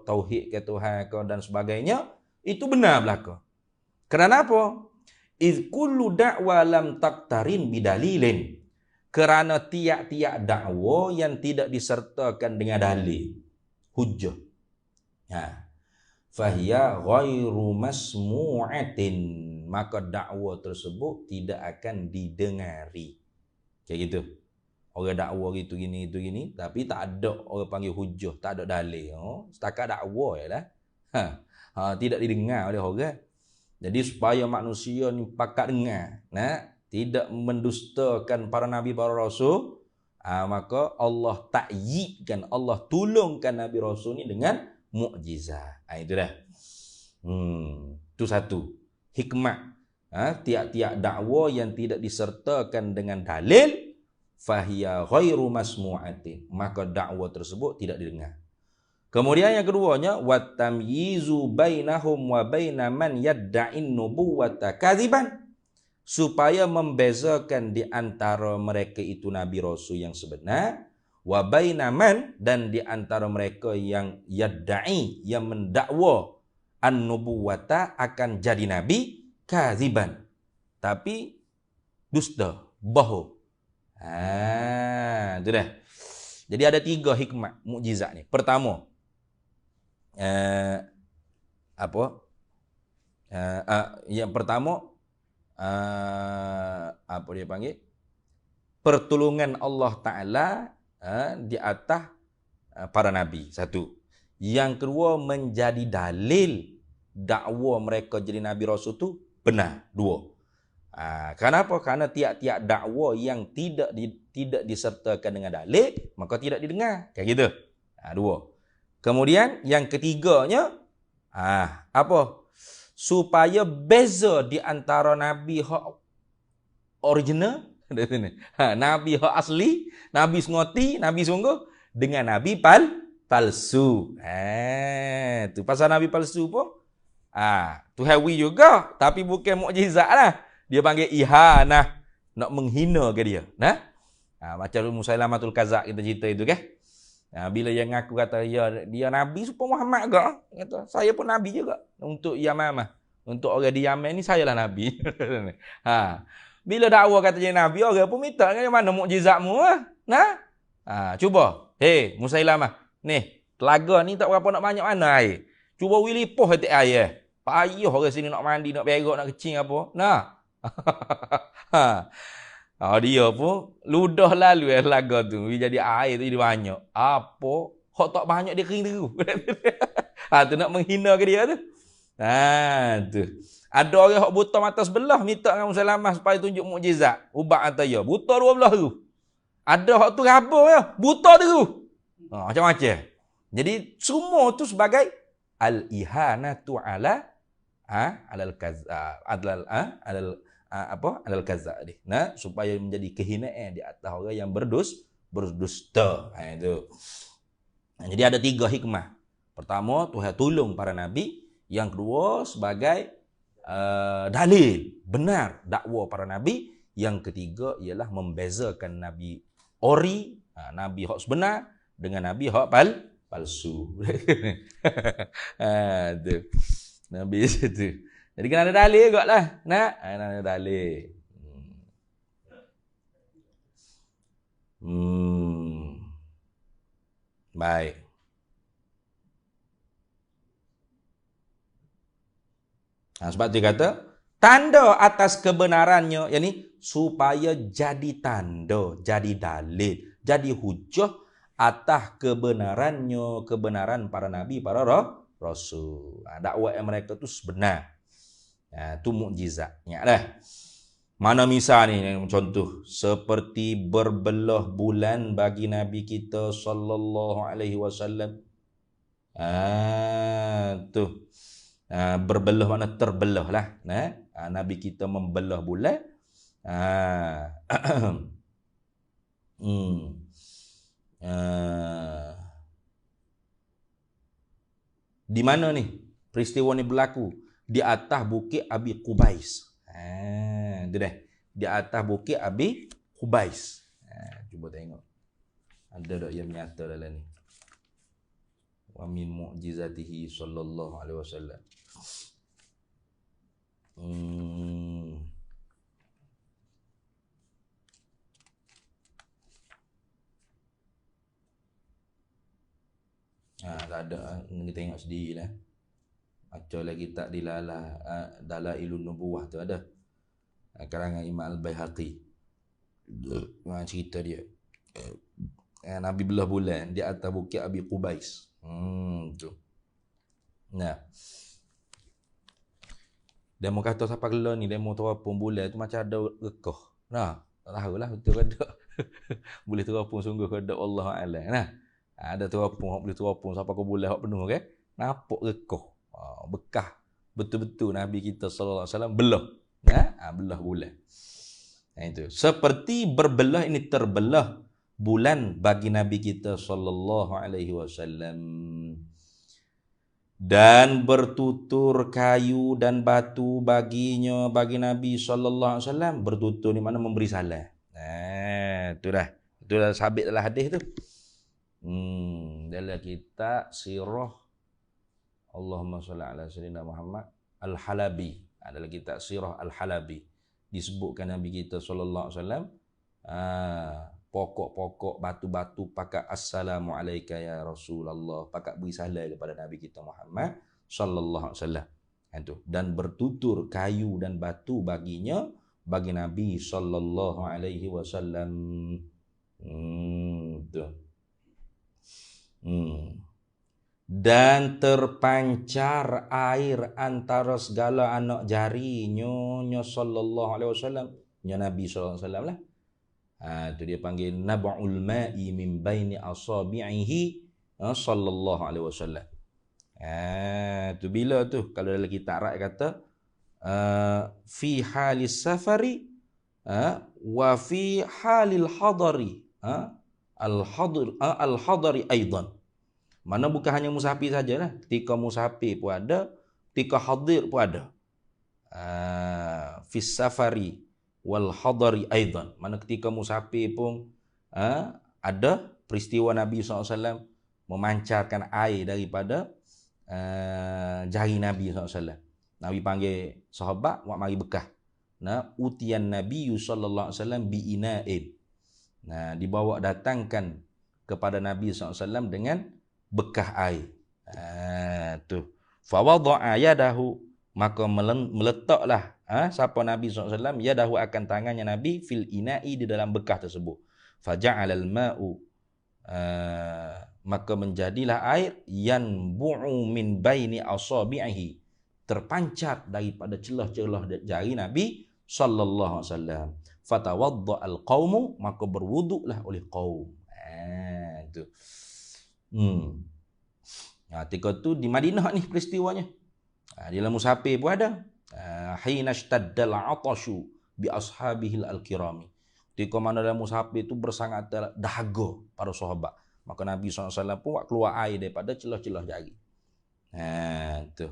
tauhid ke Tuhan ke dan sebagainya, itu benar belaka. Kerana apa? Iz kullu da'wa lam taktarin bidalilin. Kerana tiap-tiap dakwa yang tidak disertakan dengan dalil, hujjah, fahiya ghairu masmu'atin, maka dakwa tersebut tidak akan didengari. Kayak gitu. Orang dakwa gitu gini, tapi tak ada orang panggil hujjah, tak ada dalil. Setakat dakwa jelah. Tidak didengar oleh orang. Jadi supaya manusia ni pakat dengar, tidak mendustakan para nabi para rasul, maka Allah ta'yidkan, Allah tolongkan nabi rasul ni dengan mukjizat. Itu dah. Itu satu hikmah. Tiap-tiap dakwa yang tidak disertakan dengan dalil, fahiya ghairu masmu'atin, maka dakwa tersebut tidak didengar. Kemudian yang keduanya, wat tamyizu bainahum wa baina man yadda'in nubuwata kadziban, supaya membezakan di antara mereka itu nabi rasul yang sebenar, wa baina man, dan di antara mereka yang yadda'i, yang mendakwa an-nubuwata, akan jadi nabi, kadziban, tapi dusta, bohong. Itu dah. Jadi ada 3 hikmah mukjizat ni. Pertama, yang pertama, apa dia panggil, pertolongan Allah Ta'ala di atas para nabi. Satu. Yang kedua, menjadi dalil dakwa mereka jadi nabi rasul tu benar. 2. Kenapa? Karena tiap-tiap dakwa yang tidak disertakan dengan dalil, maka tidak didengar. Kayak gitu. 2. Kemudian yang ketiganya, apa? Supaya beza di antara nabi hak original, nabi hak asli, nabi sengoti, nabi sungguh, dengan nabi palsu. Tu pasal nabi palsu pun, tu hewi juga, tapi bukan mukjizat lah. Dia panggil ihanah, nak menghina ke dia. Macam Musailamatul Kadzdzab kita cerita itu kan. Bila yang ngaku kata dia nabi supaya Muhammad juga, kata saya pun nabi juga untuk Yamamah, untuk orang di Yaman ni saya lah nabi. Bila dakwa kata dia nabi, orang pun minta kan, mana mukjizatmu cuba, Musailamah ni, telaga ni tak berapa nak banyak mana air, cuba wilipoh hati air, payah orang sini nak mandi, nak berak, nak kecing apa, dia pun ludah lalu laga tu, jadi air tu jadi banyak. Apa? Hak tak banyak dia kering terus. Tu nak menghina ke dia tu. Tu. Ada orang hak buta mata sebelah minta dengan Musailamah supaya tunjuk mukjizat. Ubat kata ya, buta 12 tu. Ada hak tu raba ya, buta terus. Macam-macam. Jadi semua tu sebagai al-ihanatu ala alal kazzab, alal kazzab ni, supaya menjadi kehinaan di atas orang yang berdusta. Itu. Jadi ada 3 hikmah. Pertama, Tuhan tolong para nabi. Yang kedua, sebagai dalil benar dakwa para nabi. Yang ketiga ialah membezakan nabi ori, nabi hak sebenar dengan nabi hak palsu. Tu. Nabi itu. Jadi kena ada dalil juga lah. Kena ada dalil. Baik. Sebab dia kata, tanda atas kebenarannya, yakni supaya jadi tanda, jadi dalil, jadi hujah atas kebenaran para nabi, para rasul. Dakwah mereka tu sebenar. Itu mukjizatnya lah. Mana misal ni, contoh seperti berbelah bulan bagi Nabi kita sallallahu alaihi wasallam. Tu berbelah mana terbelah lah. Nabi kita membelah bulan. Di mana ni peristiwa ni berlaku? Di atas bukit Abi Qubais. Itu dah. Di atas bukit Abi Qubais. Cuba tengok. Ada tak yang nyata dalam ni? Wa min mu'jizatihi sallallahu alaihi wasallam. Tak ada. Kita tengok sendirilah. Macam lagi tak dilalah Dalailun Nubuwah tu ada. Karangan Imam Al-Baihaqi. Cerita dia. Nabi belah bulan di atas bukit Abi Qubais. Tu. Demo kata siapa kela ni, demo terapung bulan tu macam ada rekoh. Nah, tak tahulah betul ke tak. Boleh terapung sungguh ke tak, Allah A'lam. Nah, ada terapung, boleh terapung siapa ke bulan hak penuh ke. Nampak rekoh. Bekah. Betul-betul Nabi kita sallallahu alaihi wasallam belah. Belah bulan. Itu. Seperti berbelah ini terbelah bulan bagi Nabi kita sallallahu alaihi wasallam. Dan bertutur kayu dan batu baginya, bagi Nabi sallallahu alaihi wasallam. Bertutur ni mana memberi salam. Itu dah sabit dalam hadis tu. Dalam kitab sirah Allahumma shalli ala sayyidina Muhammad Al-Halabi. Dalam kitab sirah Al-Halabi disebutkan Nabi kita sallallahu alaihi wasallam pokok-pokok batu-batu pakat assalamu alayka ya Rasulullah, pakat beri salam kepada Nabi kita Muhammad sallallahu alaihi wasallam. Itu. Dan bertutur kayu dan batu baginya, bagi Nabi sallallahu alaihi wasallam. Dan terpancar air antara segala anak jarinya sallallahu alaihi wasallam, Nabi sallallahu alaihi wasallam lah. Itu dia panggil nab'ul ma'i min baini asabi'ihi sallallahu alaihi wasallam. Tu bila tu kalau dalam kitab Arab kata fi halis safari wa fi halil hadari al-hadari aidan. Mana bukan hanya musafir sajalah, ketika musafir pun ada, ketika hadir pun ada. Fi safari wal hadari aidan. Mana ketika musafir pun ada peristiwa Nabi SAW memancarkan air daripada jari Nabi SAW. Nabi panggil sahabat buat mari bekah. Utian Nabi sallallahu alaihi wasallam bi ina'in. Dibawa datangkan kepada Nabi SAW dengan bekah air. Tu. Fa wada'a yadahu, maka meletaklah siapa Nabi SAW yadahu akan tangannya Nabi fil ina'i, di dalam bekah tersebut. Faja'alal ma'u, maka menjadilah air yanbu'u min baini asabi'ihi, terpancar daripada celah-celah jari Nabi sallallahu alaihi wasallam. Fatawadda'al qaumu, maka berwuduklah oleh qaum. Itu. Ketika tu di Madinah ni peristiwanya. Di dalam musafir pun ada. Hina ishtaddal 'atashu bi ashabihil al-kirami. Ketika mana dalam musafir tu bersangat dahaga para sahabat, maka Nabi SAW pun buat keluar air daripada celah-celah jari. Tu.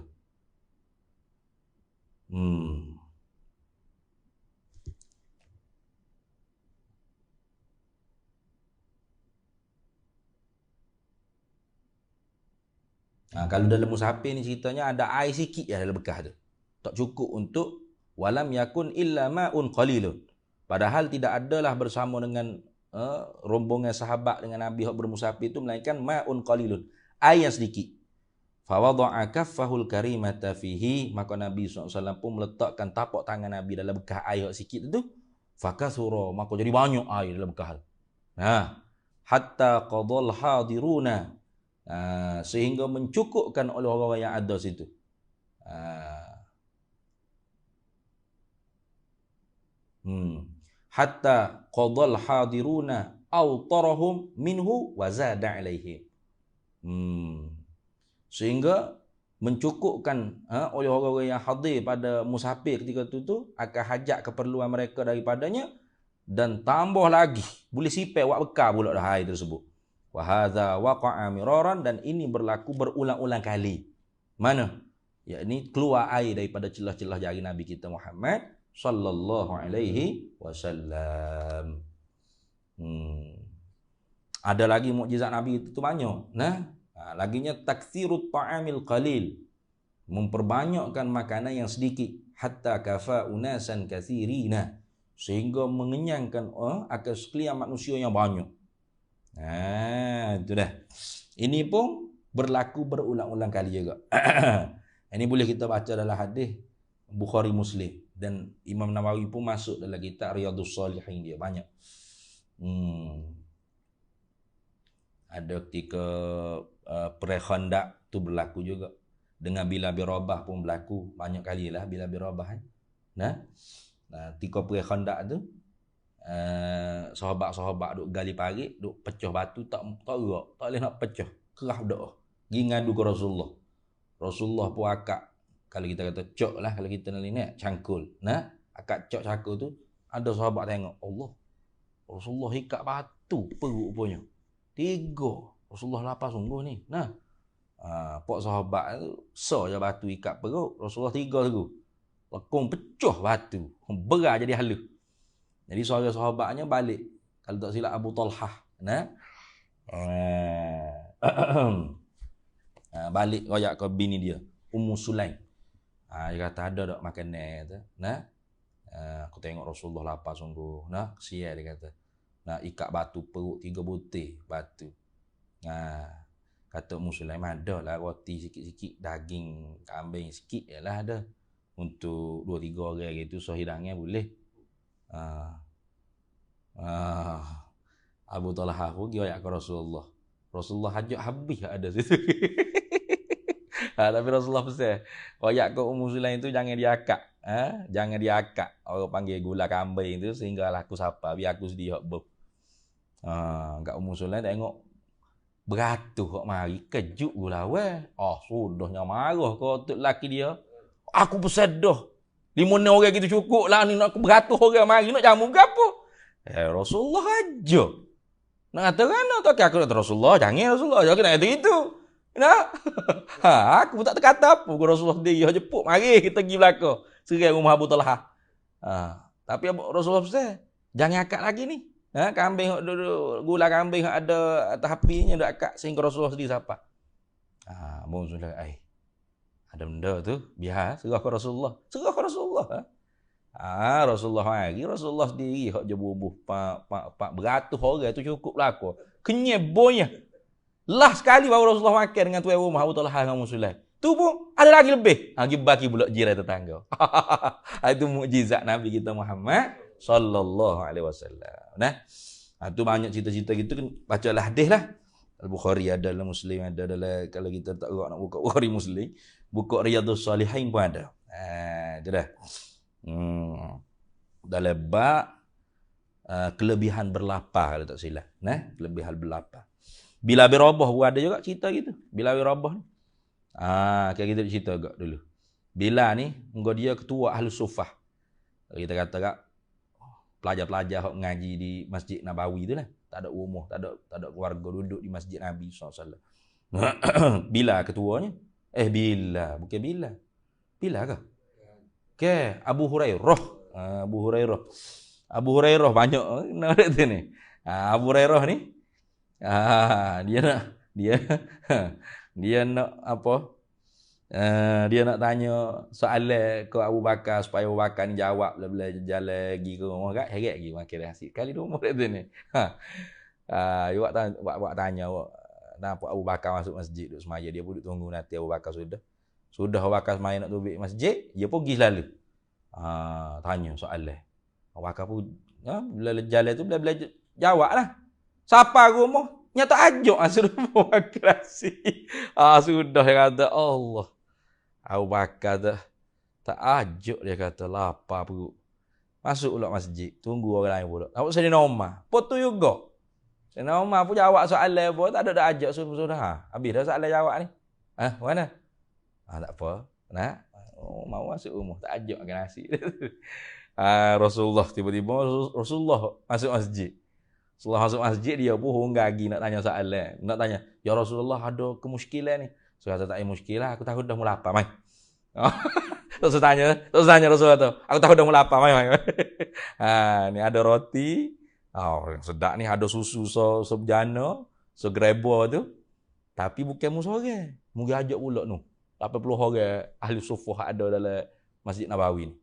Kalau dalam musafir ni ceritanya ada air sikit ya dalam bekah tu. Tak cukup untuk walam yakun illa ma'un qalilun. Padahal tidak adalah bersama dengan rombongan sahabat dengan Nabi yang bermusafir itu melainkan ma'un qalilun, air yang sedikit. Fa wada'a kaffahul karimata fihi, maka Nabi SAW pun meletakkan tapak tangan Nabi dalam bekah air yang sikit itu. Fakasura, maka jadi banyak air dalam bekah. Hatta qadal hadiruna, sehingga mencukupkan oleh orang yang ada situ. Hatta qadal hadiruna awtarahum minhu wa zada alaihim. Sehingga mencukupkan oleh orang-orang yang hadir pada musafir ketika itu akan hajat keperluan mereka daripadanya, dan tambah lagi boleh sipai buat bekal pula dah air tersebut. Wa hadza waqa'a miraran, dan ini berlaku berulang-ulang kali. Mana? Yakni keluar air daripada celah-celah jari Nabi kita Muhammad sallallahu alaihi wasallam. Ada lagi mukjizat Nabi itu banyak. Laginya taktsirut ta'amil qalil, memperbanyakkan makanan yang sedikit, hatta kafa unasan katsirina, sehingga mengenyangkan akan sekalian manusia yang banyak. Itu dah. Ini pun berlaku berulang-ulang kali juga. Ini boleh kita baca dalam hadis Bukhari Muslim, dan Imam Nawawi pun masuk dalam kitab Riyadhus Shalihin, dia banyak. Ada ketika perang Khandaq tu berlaku juga. Dengan bila birabah pun berlaku banyak kali lah bila birabah. Nah, tika perang Khandaq tu, sahabat-sahabat duk gali parit, duk pecah batu tak gerak, tak boleh nak pecah. Kerah dak. Gi ngadu ke Rasulullah. Rasulullah pun akak, kalau kita kata cok lah, kalau kita nak cangkul. Nah, akak cok cangkul tu, ada sahabat tengok, Allah, Rasulullah ikat batu perut punya. 3. Rasulullah lapar sungguh ni. Nah, pok sahabat tu, je batu ikat perut, Rasulullah 3 tu. Lekung pecah batu. Berat jadi halus. Jadi suara sahabatnya balik. Kalau tak silap Abu Talhah. Nah. Balik royak ke bini dia. Ummu Sulaim. Dia kata ada tak makanan tu. Nah. Aku tengok Rasulullah lapar sungguh. Nah, kesian dia kata. Nah, ikat batu perut 3 butir batu. Kata Ummu Sulaim ada lah roti sikit-sikit, daging kambing sikit jelah ada. Untuk 2-3 orang gitu sehidangnya boleh. Abu Talhah pun pergi ayat ke Rasulullah. Rasulullah hajat habis ada situ. Tapi Rasulullah pesan, ayat ke Ummu Sulaim itu jangan diakak. Jangan diakak. Orang panggil gula kambing itu sehingga laku siapa, biar aku sedih hok beb. Kat Ummu Sulaim tengok beratus hok mari, kejut gula weh. Sudahnya marah kau tu laki dia. Aku bersedah. 5 orang gitu cukup lah ni nak beratus orang mari nak jamu gapo. Rasulullah aja. Nak kata kan tak aku kata Rasulullah, jangan Rasulullah, jangan kata itu. Nah. Aku pun tak terkata apa. Rasulullah sendiri jemput, mari kita pergi belakang. Serai rumah Abu Talhah. Tapi Rasulullah pesan, jangan akak lagi ni. Kambing gula kambing ada atas apinya dak akak sehingga Rasulullah sendiri siapa. Bung sudah ada benda tu, biar serah ke Rasulullah. Serah ke Rasulullah. Rasulullah mari, Rasulullah sendiri hak je bubuh pak beratus orang tu cukup belaka. Kenyebonya. Lah sekali baru Rasulullah makan dengan tuan rumah Abu Talhah dengan Muslim. Tu pun ada lagi lebih. Bagi pula jiran tetangga. Itu mukjizat Nabi kita Muhammad sallallahu alaihi wasallam. Nah, tu banyak cerita-cerita gitu kan, bacalah hadis lah. Al-Bukhari ada, Muslim ada, kalau kita tak nak buka Bukhari Muslim, buka Riyadhus Shalihin pun ada. Itu dah. Dalam bab kelebihan berlapar kalau tak silap. Nah, kelebihan berlapar. Bila birabah pun ada juga cerita gitu. Bila birabah ni. Kita cerita agak dulu. Bila ni, dia ketua Ahlus Sufah. Kita kata kak, pelajar-pelajar yang mengaji di Masjid Nabawi tu lah. Tak ada rumah, tak ada keluarga duduk di Masjid Nabi SAW. Bila ketuanya? Bila. Bukan Bila. Bila kah? Abu Hurairah. Abu Hurairah banyak nak tu ni. Abu Hurairah ni dia nak apa? Dia nak tanya soalan ke Abu Bakar supaya Abu Bakar ni jawab bila jalan pergi ke rumah kat heret lagi makan nasi. Kali rumah tu ni. Awak tanya kenapa Abu Bakar masuk masjid duduk semaya, dia pun duduk tunggu nanti Abu Bakar sudah. Sudah Abu Bakar semaya nak tubik masjid, dia pun pergi selalu. Tanya soalan. Abu Bakar pun bila jalan tu bila jawablah. Siapa rumah? Nyata ajak suruh buat nasi. Sudah dia kata Allah. Abu Bakar tak ajak, dia kata lapar perut. Masuk pula masjid, tunggu orang lain pula. Nampak Sayyidina Umar. Pot tu juga. Sayyidina Umar pun jawab soalan pun, tak ada dah ajak suruh-suruh. Habis dah soalan jawab ni. Mana? Tak apa. Nak? Mau masuk rumah, tak ajak makan nasi. Rasulullah tiba-tiba Rasulullah masuk masjid. Setelah masuk masjid dia pun honggagi nak tanya soalan. Nak tanya, ya Rasulullah ada kemuskilan ni. So kata tak ada muskilah, aku takut dah mula lapar, mai. Terus tanya Rasulullah tu, aku takut dah mula lapar, mai. Ni ada roti. Sedap ni, ada susu sebejana, segrebo tu. Tapi bukan mu seorang. Mungkin ajak pula tu. 80 orang ahli sufah ada dalam Masjid Nabawi ni.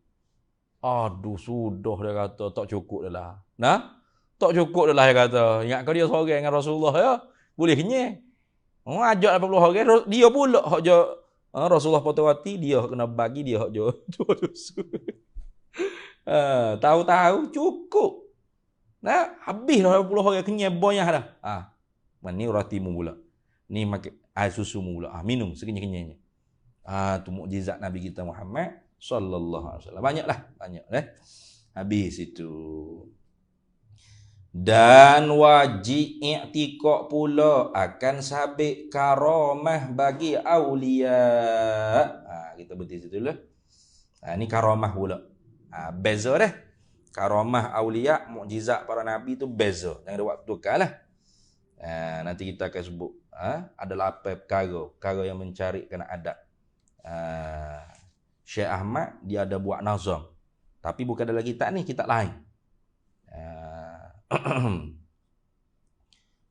Aduh, sudah dia kata tak cukup dah lah. Nah? Tak cukup dah lah dia kata. Ingat kau dia seorang dengan Rasulullah ya? Boleh kenyang. Ajak 80 orang, dia pula hak je Rasulullah potong roti, dia kena bagi, dia hak je susu. Tahu-tahu cukup. Nah, habis dah 80 orang kenyang banyak dah. Ni rotimu pula. Ni makan air susumu pula. Minum sekenyang-kenyangnya. Tu mukjizat Nabi kita Muhammad sallallahu alaihi wasallam. Banyak habis itu. Dan wajib i'tiqad pula akan sabit karamah bagi aulia. Kita berhenti situ dulu. Ni karamah pula. Beza dah. Karamah aulia, mukjizat para nabi tu beza. Jangan ada waktu kalah. Nanti kita akan sebut. Ada 8 perkara yang mencarikan adab. Syekh Ahmad dia ada buat nazam. Tapi bukan dalam kitab ni, kitab lain.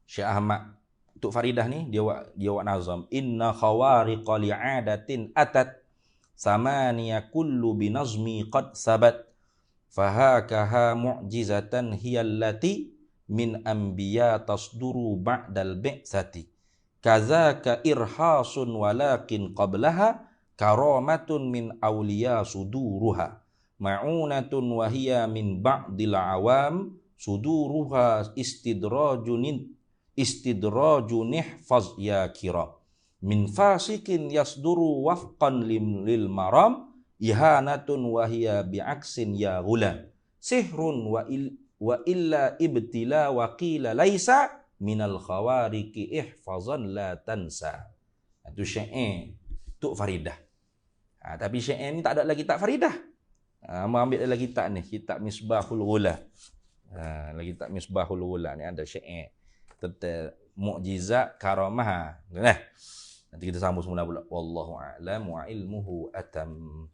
Syekh Ahmad untuk Faridah ni dia buat nazam. Inna khawariqa li'adatin atat samaniya kullu binazmi qad sabat fahakaha mu'jizatan hiyallati min anbiya tasduru ba'dal bi'sati kazaka irhasun walakin qablaha karamatun min awliya suduruha ma'unatun wahiyya min ba'dil awam suduruha istidrajun ihfaz ya kira min fasikin yasduru wafqan lil maram ihanatun wahiyya bi'aksin ya ghulam sihrun wa illa ibtila wa qila laisa minal khawariki ihfazan la tansa. Itu syair Tuk Faridah. Tapi syair ni tak ada lagi kitab Faridah. Ambil dalam kitab ni, kitab Misbahul Ghula. Lagi kitab Misbahul Ghula ni ada syair tentang mukjizat karamah. Nanti kita sambung semula pula. Wallahu a'lam wa ilmuhu atam.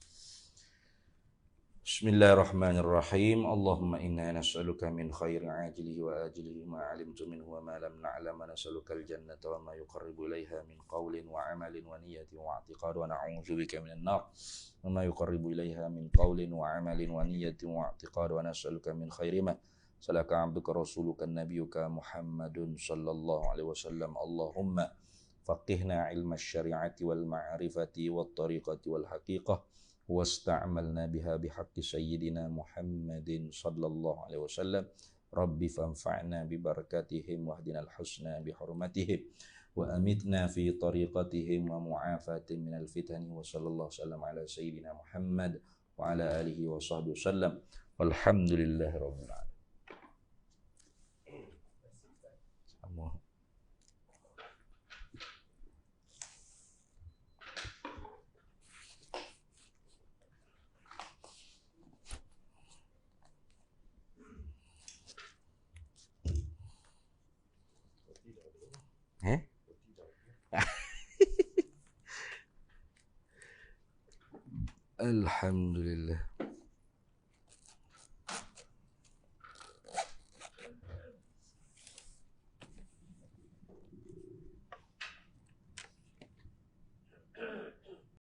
Bismillahirrahmanirrahim. Allahumma inna nas'aluka min khairi ajilihi wa ajilihi ma 'alimtu minhu wa ma lam na'lam wa nas'aluka al-jannata wa ma yuqarribu ilaiha min qawlin wa 'amalin wa niyyatin wa i'tiqad wa na'udzu bika minan nar wa ma yuqarribu ilaiha min qawlin wa 'amalin wa niyyatin wa i'tiqad wa nas'aluka min khairi ma salaka 'abduka rasuluka nabiyyuka Muhammadun sallallahu alaihi wasallam. Allahumma faqihna 'ilma asy-syari'ati wal ma'rifati wat tariqati wal haqiqah واستعملنا بها بحق سيدنا محمد صلى الله عليه وسلم رب فانفعنا ببركاتهم واهدنا الحسنى بحرمتهم وأمتنا في طريقتهم ومعافاة من الفتن وصلى الله وسلم على سيدنا محمد وعلى آله وصحبه وسلم والحمد لله رب العالمين.